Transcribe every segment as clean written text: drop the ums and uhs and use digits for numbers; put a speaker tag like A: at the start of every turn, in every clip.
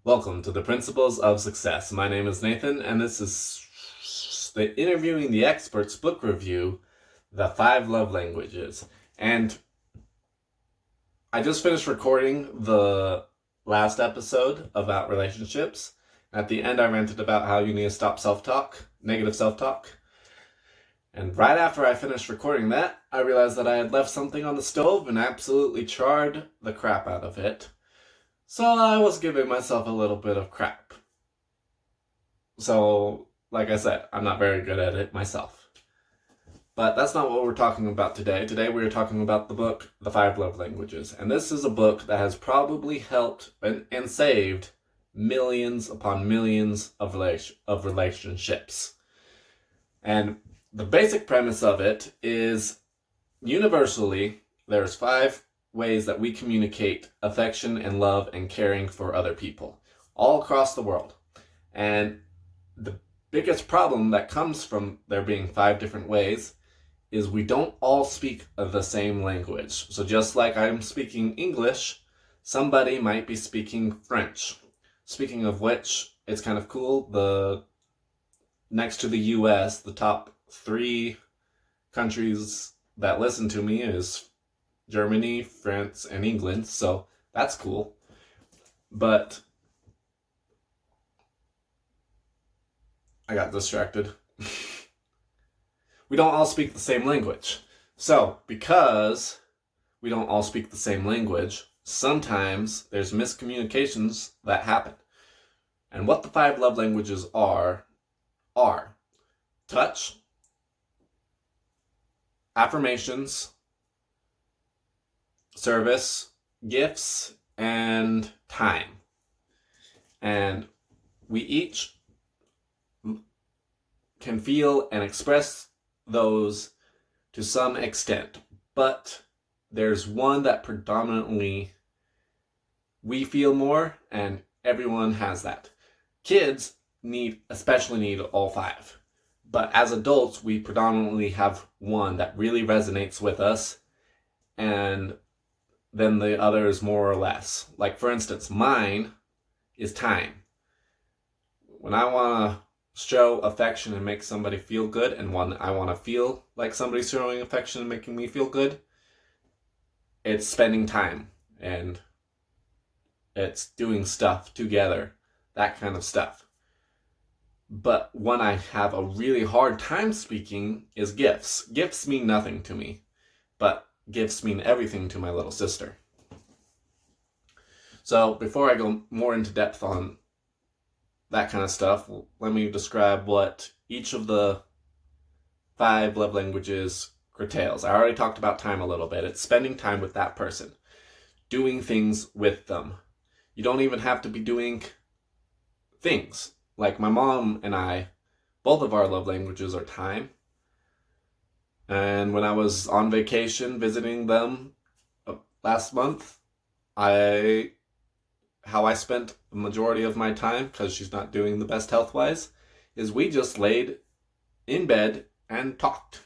A: Welcome to the Principles of Success. My name is Nathan, and this is the Interviewing the Experts book review, The 5 Love Languages. And I just finished recording the last episode about relationships. At the end, I ranted about how you need to stop self-talk, negative self-talk. And right after I finished recording that, I realized that I had left something on the stove and absolutely charred the crap out of it. So I was giving myself a little bit of crap. So, like I said, I'm not very good at it myself. But that's not what we're talking about today. Today we're talking about the book, The 5 Love Languages. And this is a book that has probably helped and saved millions upon millions of relationships. And the basic premise of it is, universally, there's 5 ways that we communicate affection and love and caring for other people all across the world. And the biggest problem that comes from there being 5 different ways is we don't all speak the same language. So just like I'm speaking English, somebody might be speaking French. Speaking of which, it's kind of cool. Next to the US, the top 3 countries that listen to me is Germany, France, and England, so that's cool. But I got distracted. We don't all speak the same language. So, because we don't all speak the same language, sometimes there's miscommunications that happen. And what the 5 love languages are touch, affirmations, service, gifts, and time. And we each can feel and express those to some extent, but there's one that predominantly we feel more, and everyone has that. Kids especially need all 5. But as adults, we predominantly have one that really resonates with us, and then the others more or less. Like, for instance, mine is time. When I want to show affection and make somebody feel good, and when I want to feel like somebody's showing affection and making me feel good, it's spending time, and it's doing stuff together, that kind of stuff. But when I have a really hard time speaking is gifts. Gifts mean nothing to me, but gifts mean everything to my little sister. So before I go more into depth on that kind of stuff, let me describe what each of the 5 love languages curtails. I already talked about time a little bit. It's spending time with that person, doing things with them. You don't even have to be doing things. Like my mom and I, both of our love languages are time. And when I was on vacation visiting them last month, how I spent the majority of my time, because she's not doing the best health-wise, is we just laid in bed and talked.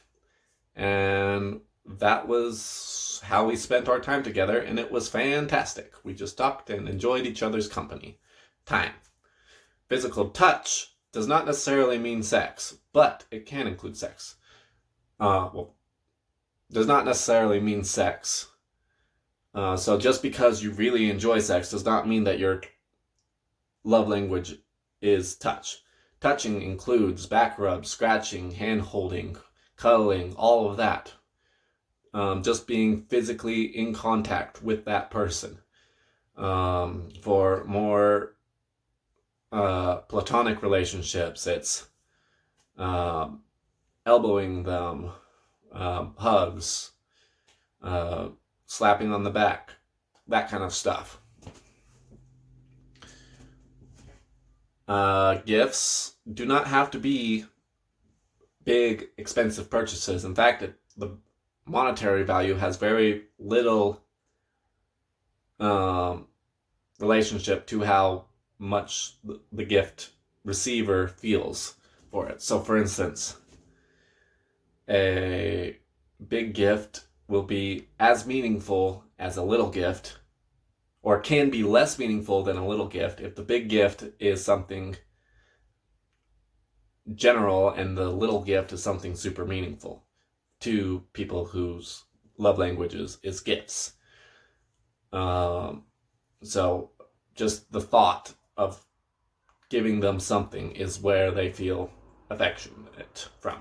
A: And that was how we spent our time together, and it was fantastic. We just talked and enjoyed each other's company. Time. Physical touch does not necessarily mean sex, but it can include sex. Does not necessarily mean sex. So just because you really enjoy sex does not mean that your love language is touch. Touching includes back rubs, scratching, hand holding, cuddling, all of that. Just being physically in contact with that person. For more platonic relationships, it's elbowing them, hugs, slapping on the back, that kind of stuff. Gifts do not have to be big, expensive purchases. In fact, the monetary value has very little relationship to how much the gift receiver feels for it. So, for instance, a big gift will be as meaningful as a little gift, or can be less meaningful than a little gift if the big gift is something general and the little gift is something super meaningful to people whose love languages is gifts. So just the thought of giving them something is where they feel affectionate from.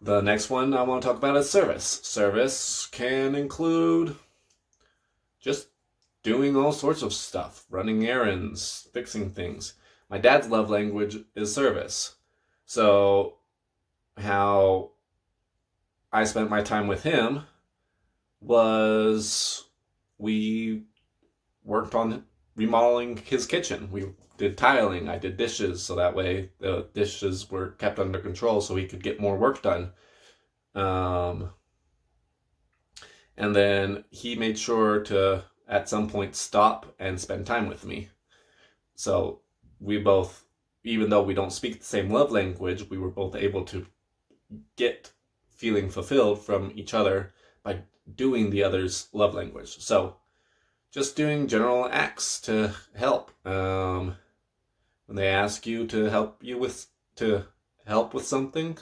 A: The next one I want to talk about is service. Service can include just doing all sorts of stuff, running errands, fixing things. My dad's love language is service. So how I spent my time with him was we worked on remodeling his kitchen. We did tiling. I did dishes, so that way the dishes were kept under control so he could get more work done. And then he made sure to, at some point, stop and spend time with me. So we both, even though we don't speak the same love language, we were both able to get feeling fulfilled from each other by doing the other's love language. So just doing general acts to help. When they ask you to help with something,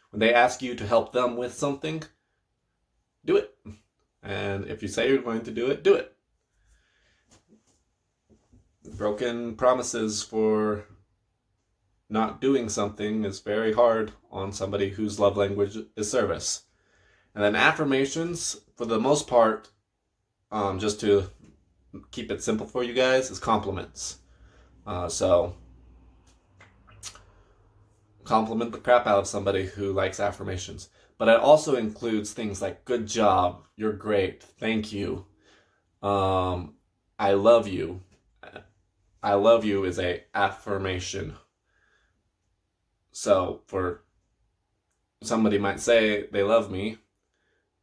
A: when they ask you to help them with something, do it. And if you say you're going to do it, do it. Broken promises for not doing something is very hard on somebody whose love language is service. And then affirmations, for the most part, just to keep it simple for you guys, is compliments. So compliment the crap out of somebody who likes affirmations. But it also includes things like good job, you're great, thank you, I love you. I love you is a affirmation. So for somebody might say they love me,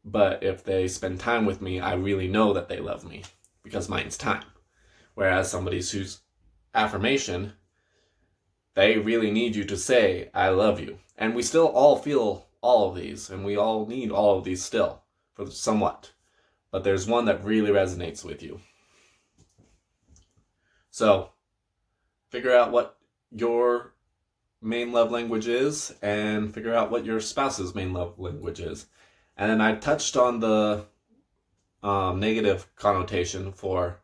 A: but if they spend time with me, I really know that they love me because mine's time. Whereas somebody's whose affirmation, they really need you to say, I love you. And we still all feel all of these, and we all need all of these still, for somewhat. But there's one that really resonates with you. So, figure out what your main love language is, and figure out what your spouse's main love language is. And then I touched on the negative connotation for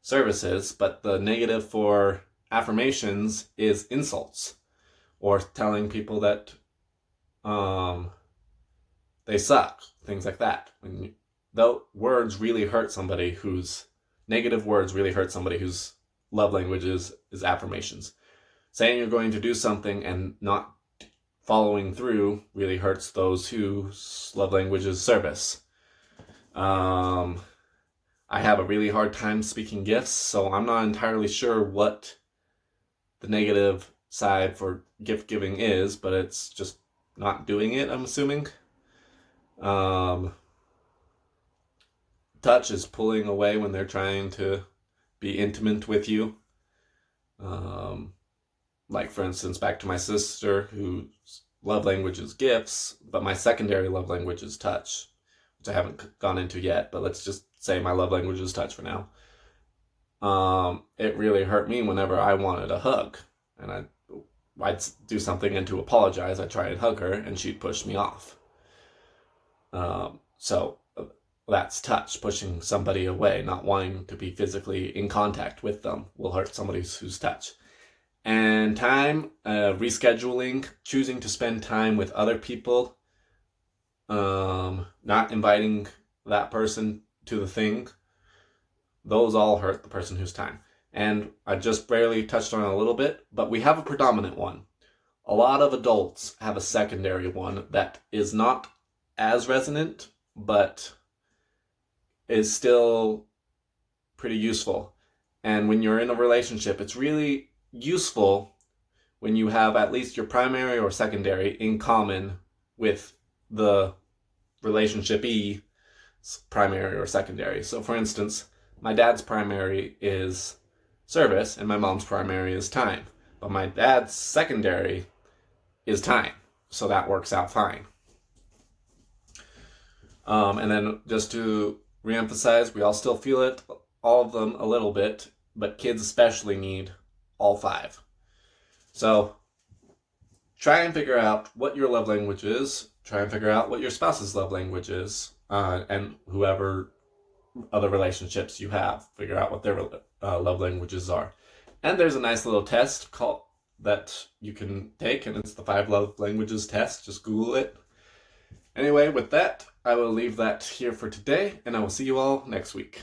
A: services, but the negative for affirmations is insults, or telling people that they suck, things like that. Though words really hurt somebody whose negative words really hurt somebody whose love language is affirmations. Saying you're going to do something and not following through really hurts those whose love language is service. I have a really hard time speaking gifts, so I'm not entirely sure what the negative side for gift giving is, but it's just not doing it, I'm assuming. Touch is pulling away when they're trying to be intimate with you. Like, for instance, back to my sister, whose love language is gifts, but my secondary love language is touch, which I haven't gone into yet, but let's just say my love language is touch for now. It really hurt me whenever I wanted a hug, and I'd do something, and to apologize, I'd try and hug her, and she'd push me off. So that's touch, pushing somebody away, not wanting to be physically in contact with them will hurt somebody who's touch. And time, rescheduling, choosing to spend time with other people, not inviting that person to the thing, those all hurt the person who's time. And I just barely touched on it a little bit, but we have a predominant one. A lot of adults have a secondary one that is not as resonant, but is still pretty useful. And when you're in a relationship, it's really useful when you have at least your primary or secondary in common with the relationship-y primary or secondary. So for instance, my dad's primary is service and my mom's primary is time. But my dad's secondary is time. So that works out fine. And then just to reemphasize, we all still feel it. all of them a little bit, but kids especially need all 5. So try and figure out what your love language is. Try and figure out what your spouse's love language is, and whoever other relationships you have. Figure out what their love languages are. And there's a nice little test that you can take, and it's the 5 love languages test. Just Google it. Anyway, with that, I will leave that here for today, and I will see you all next week.